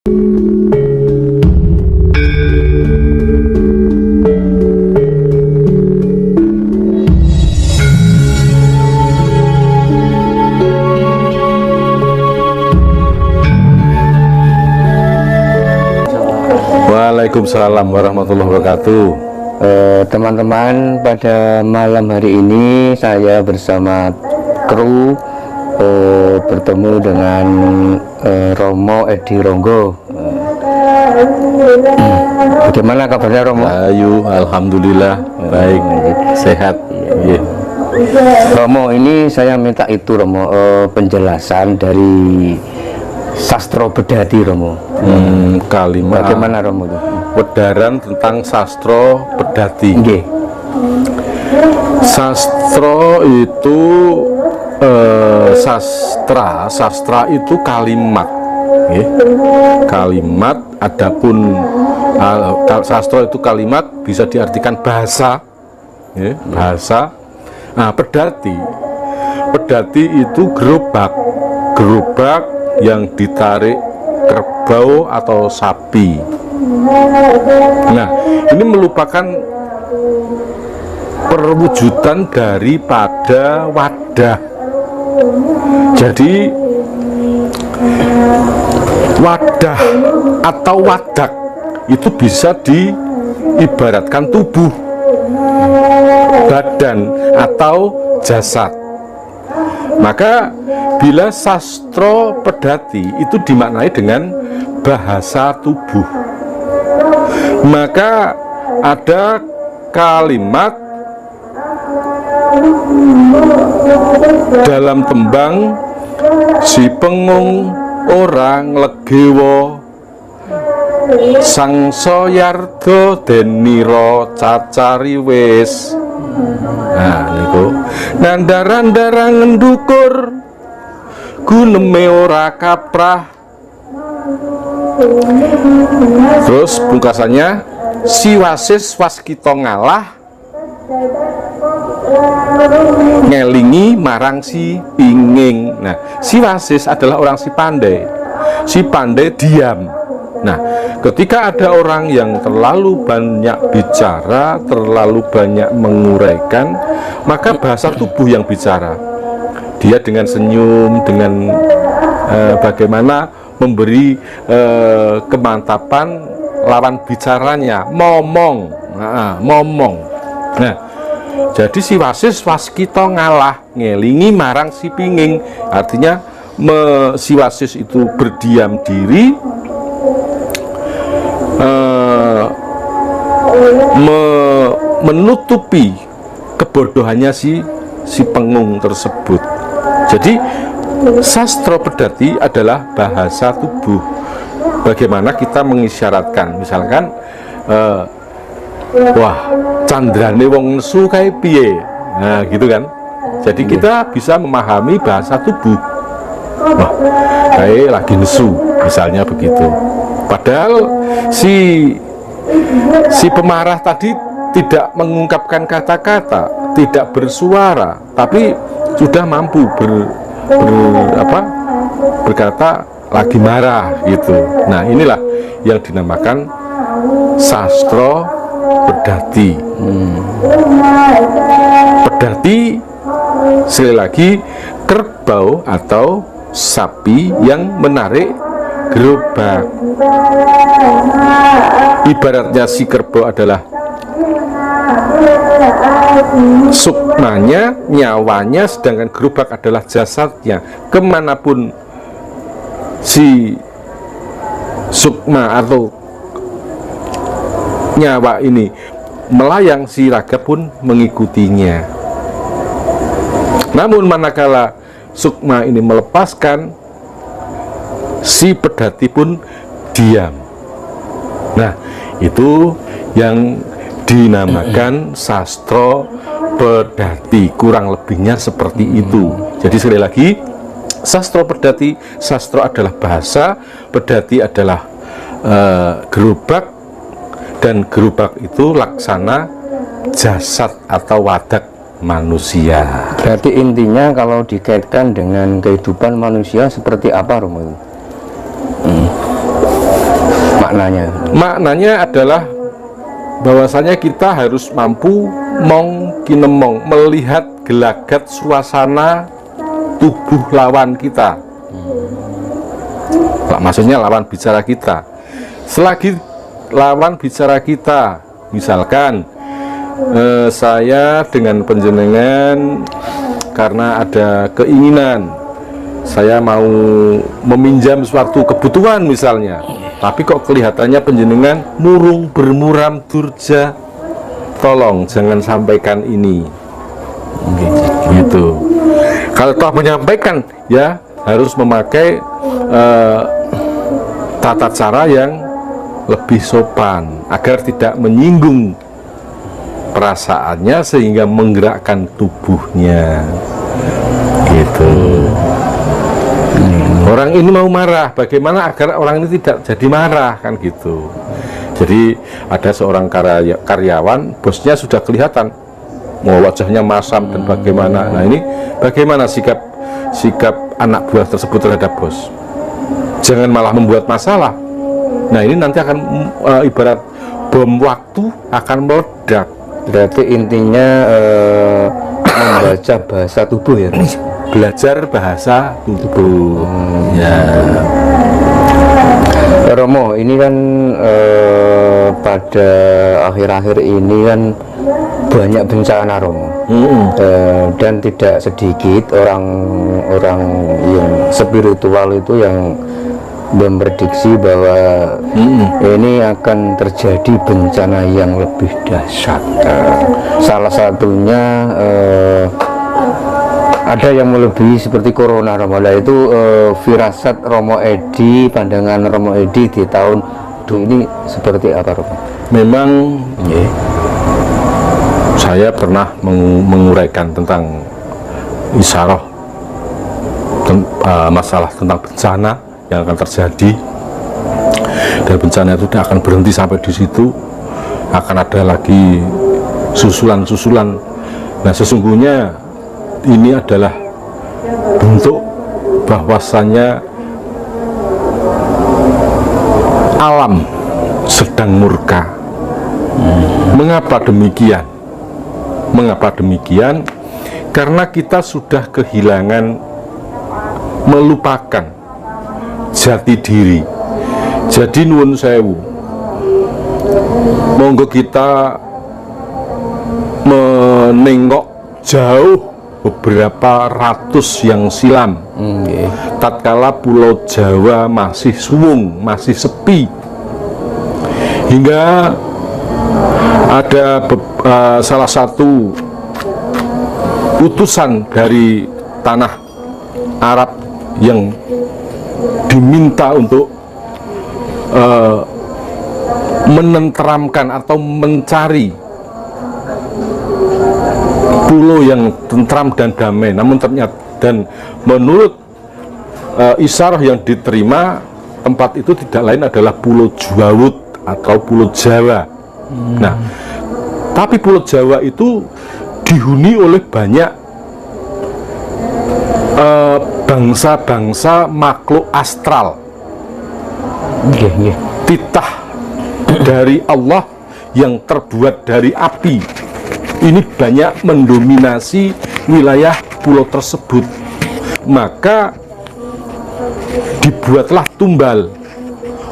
Waalaikumsalam warahmatullahi wabarakatuh. Teman-teman, pada malam hari ini saya bersama kru bertemu dengan Romo Edi Ronggo. Bagaimana kabarnya Romo? Ayu, alhamdulillah baik, sehat. Yeah. Romo, ini saya minta itu Romo, penjelasan dari sastra bedati Romo. Kalimat Bagaimana Romo itu? Wedaran tentang sastra bedati. Nggih. Sastra itu sastra itu kalimat, nggih. Kalimat. Adapun sastra itu kalimat, bisa diartikan bahasa, nggih, bahasa. Nah, pedati itu gerobak yang ditarik kerbau atau sapi. Nah, ini merupakan perwujudan daripada wadah. Jadi wadah atau wadak itu bisa diibaratkan tubuh, badan atau jasad. Maka bila sastra pedati itu dimaknai dengan bahasa tubuh, maka ada kalimat dalam tembang si pengung orang legewo sang soyardo deniro cacari wis. Nah niku nandara-ndara ngendukur guneme ora kaprah. Terus pungkasannya si wasis waskita ngalah ngelingi marang si pinging. Nah, si wasis adalah orang si pandai diam. Nah, ketika ada orang yang terlalu banyak bicara, terlalu banyak menguraikan, maka bahasa tubuh yang bicara. Dia dengan senyum, dengan bagaimana memberi kemantapan lawan bicaranya, momong. Nah, jadi si wasis waskita ngalah ngelingi marang si pinging. Artinya si wasis itu berdiam diri, menutupi kebodohannya si pengung tersebut. Jadi sastra pedati adalah bahasa tubuh. Bagaimana kita mengisyaratkan, misalkan wah, candrane wong nesu kae piye. Nah, gitu kan. Jadi kita bisa memahami bahasa tubuh. Wah, kae lagi nesu, misalnya begitu. Padahal si pemarah tadi tidak mengungkapkan kata-kata, tidak bersuara, tapi sudah mampu berkata lagi marah gitu. Nah, inilah yang dinamakan sastra pedati. Pedati sekali lagi kerbau atau sapi yang menarik gerobak. Ibaratnya si kerbau adalah sukmanya, nyawanya, sedangkan gerobak adalah jasadnya. Kemanapun si sukma atau nyawa ini melayang, si raga pun mengikutinya. Namun manakala sukma ini melepaskan, si pedati pun diam. Nah, itu yang dinamakan sastra pedati, kurang lebihnya seperti itu. Jadi sekali lagi, sastra pedati, sastra adalah bahasa, pedati adalah gerobak, dan gerobak itu laksana jasad atau wadak manusia. Berarti intinya kalau dikaitkan dengan kehidupan manusia seperti apa Romo? maknanya? Maknanya adalah bahwasanya kita harus mampu mong kinemong, melihat gelagat suasana tubuh lawan kita. Maksudnya lawan bicara kita. Selagi lawan bicara kita, misalkan saya dengan panjenengan karena ada keinginan, saya mau meminjam suatu kebutuhan misalnya, tapi kok kelihatannya panjenengan murung bermuram durja, tolong jangan sampaikan ini, gitu. Kalau toh menyampaikan, ya harus memakai tata cara yang lebih sopan agar tidak menyinggung perasaannya sehingga menggerakkan tubuhnya, gitu. Orang ini mau marah, bagaimana agar orang ini tidak jadi marah, kan gitu. Jadi ada seorang karyawan, bosnya sudah kelihatan, mau wajahnya masam dan bagaimana. Nah ini bagaimana sikap anak buah tersebut terhadap bos? Jangan malah membuat masalah. Nah ini nanti akan ibarat bom waktu akan meledak. Berarti intinya membaca bahasa tubuh ya, Belajar bahasa tubuh. Ya. Romo, ini kan pada akhir-akhir ini kan banyak bencana, Romo. Dan tidak sedikit orang-orang yang spiritual itu yang memprediksi bahwa ini akan terjadi bencana yang lebih dahsyat. Salah satunya ada yang melebihi seperti corona, Romo. Nah, itu firasat Romo Edi, pandangan Romo Edi di tahun ini seperti apa, Romo? Memang saya pernah menguraikan tentang isyarah, masalah tentang bencana yang akan terjadi, dan bencana itu tidak akan berhenti sampai di situ, akan ada lagi susulan-susulan. Nah sesungguhnya ini adalah bentuk bahwasannya alam sedang murka. Mengapa demikian? Mengapa demikian? Karena kita sudah kehilangan, melupakan jati diri. Jadi nuwun sewu, monggo kita menengok jauh beberapa ratus yang silam, tatkala Pulau Jawa masih suwung, masih sepi, hingga ada salah satu utusan dari tanah Arab yang diminta untuk menenteramkan atau mencari pulau yang tentram dan damai. Namun ternyata, dan menurut isyarah yang diterima, tempat itu tidak lain adalah Pulau Jawud atau Pulau Jawa. Nah, tapi Pulau Jawa itu dihuni oleh banyak bangsa-bangsa makhluk astral, titah dari Allah yang terbuat dari api. Ini banyak mendominasi wilayah pulau tersebut. Maka dibuatlah tumbal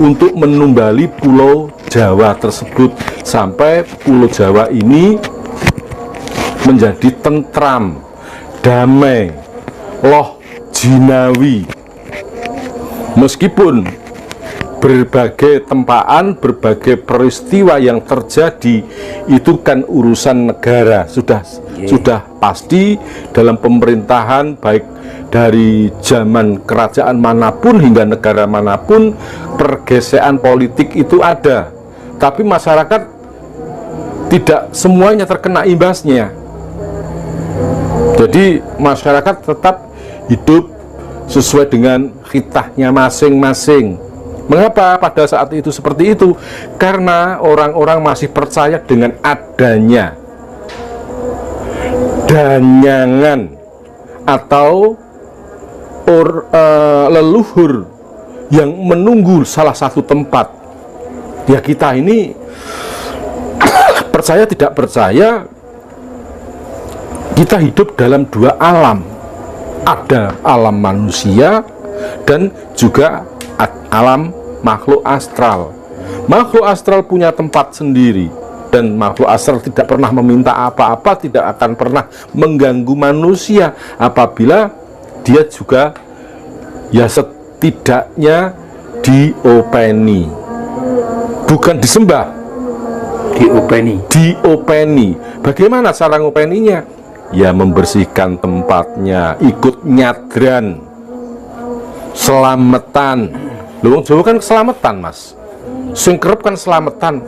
untuk menumbali Pulau Jawa tersebut, sampai Pulau Jawa ini menjadi tentram, damai, loh jinawi. Meskipun berbagai tempaan, berbagai peristiwa yang terjadi itu kan urusan negara, sudah pasti dalam pemerintahan, baik dari zaman kerajaan manapun hingga negara manapun, pergeseran politik itu ada. Tapi masyarakat tidak semuanya terkena imbasnya. Jadi masyarakat tetap hidup sesuai dengan khitahnya masing-masing. Mengapa pada saat itu seperti itu? Karena orang-orang masih percaya dengan adanya danyangan atau leluhur yang menunggu salah satu tempat. Ya kita ini percaya tidak percaya, kita hidup dalam dua alam. Ada alam manusia dan juga alam makhluk astral. Makhluk astral punya tempat sendiri, dan makhluk astral tidak pernah meminta apa-apa, tidak akan pernah mengganggu manusia apabila dia juga ya setidaknya diopeni, bukan disembah, diopeni. Bagaimana cara ngopeninya? Ya membersihkan tempatnya, ikut nyadran, selamatan. Lu Jawa kan selamatan, Mas. Sing kerep kan selamatan,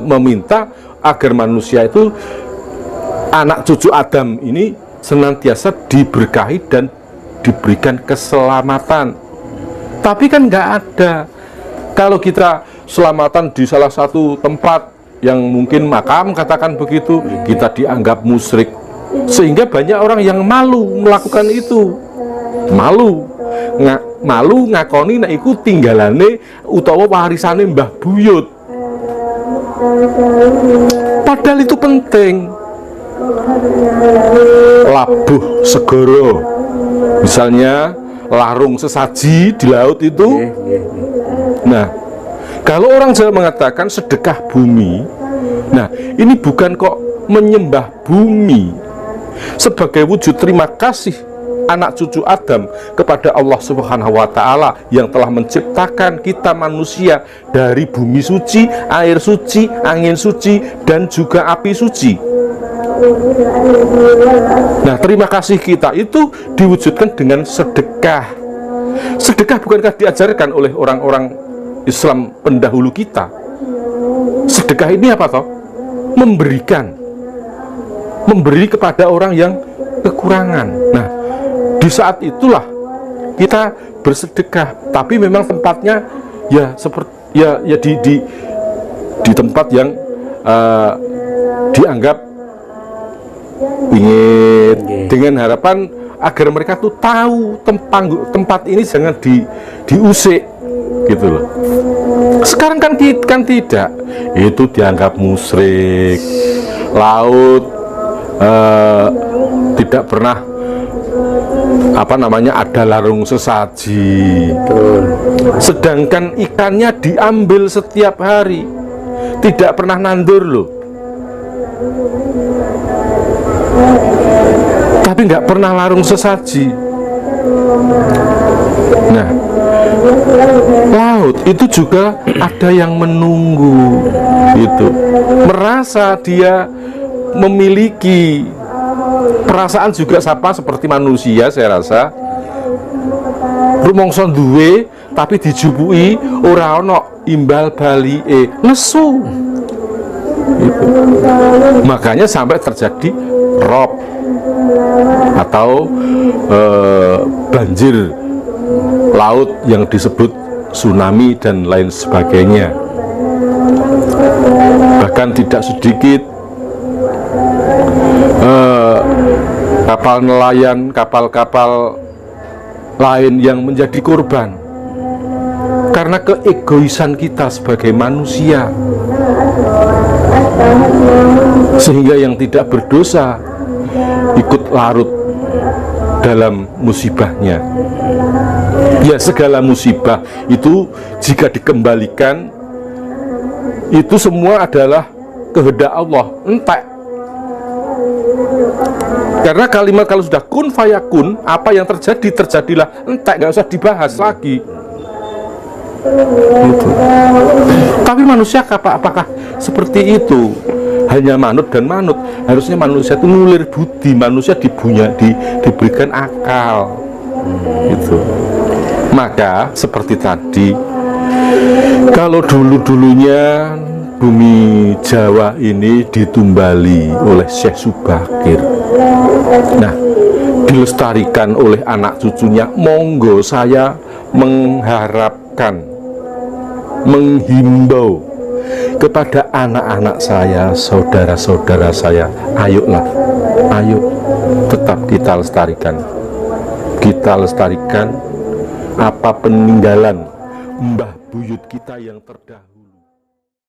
meminta agar manusia itu, anak cucu Adam ini senantiasa diberkahi dan diberikan keselamatan. Tapi kan nggak ada. Kalau kita selamatan di salah satu tempat yang mungkin makam, katakan begitu, kita dianggap musyrik, sehingga banyak orang yang malu melakukan itu. Malu ngakoni nek iku tinggalane utawa warisane Mbah Buyut. Padahal itu penting. Labuh segoro, misalnya larung sesaji di laut itu. Nah, kalau orang Jawa mengatakan sedekah bumi, nah ini bukan kok menyembah bumi, sebagai wujud terima kasih anak cucu Adam kepada Allah Subhanahu wa Ta'ala yang telah menciptakan kita manusia dari bumi suci, air suci, angin suci, dan juga api suci. Nah, terima kasih kita itu diwujudkan dengan sedekah. Sedekah bukankah diajarkan oleh orang-orang Islam pendahulu kita? Sedekah ini apa toh? Memberi kepada orang yang kekurangan. Nah, di saat itulah kita bersedekah, tapi memang tempatnya ya seperti ya di tempat yang dianggap ingin, dengan harapan agar mereka tuh tahu tempat ini jangan diusik gitu loh. Sekarang kan tidak, itu dianggap musyrik. Laut tidak pernah ada larung sesaji. Sedangkan ikannya diambil setiap hari, tidak pernah nandur loh. Tapi nggak pernah larung sesaji. Nah, laut itu juga ada yang menunggu, itu merasa dia memiliki perasaan juga sama seperti manusia. Saya rasa rumangsa duwe tapi dijupui ora ana imbal balike, nesu gitu. Makanya sampai terjadi rob atau banjir laut yang disebut tsunami dan lain sebagainya. Bahkan tidak sedikit kapal nelayan, kapal-kapal lain yang menjadi korban karena keegoisan kita sebagai manusia, sehingga yang tidak berdosa ikut larut dalam musibahnya. Ya, segala musibah itu jika dikembalikan itu semua adalah kehendak Allah, entek. Karena kalimat kalau sudah kun fayakun, apa yang terjadi terjadilah, entek, nggak usah dibahas lagi gitu. Tapi manusia apakah seperti itu? Hanya manut dan manut. Harusnya manusia itu ngulir budi, manusia diberikan akal gitu. Maka seperti tadi, kalau dulu-dulunya bumi Jawa ini ditumbali oleh Syekh Subakir, nah dilestarikan oleh anak cucunya, monggo saya mengharapkan, menghimbau kepada anak-anak saya, saudara-saudara saya, ayo tetap kita lestarikan apa peninggalan mbah buyut kita yang terdahulu.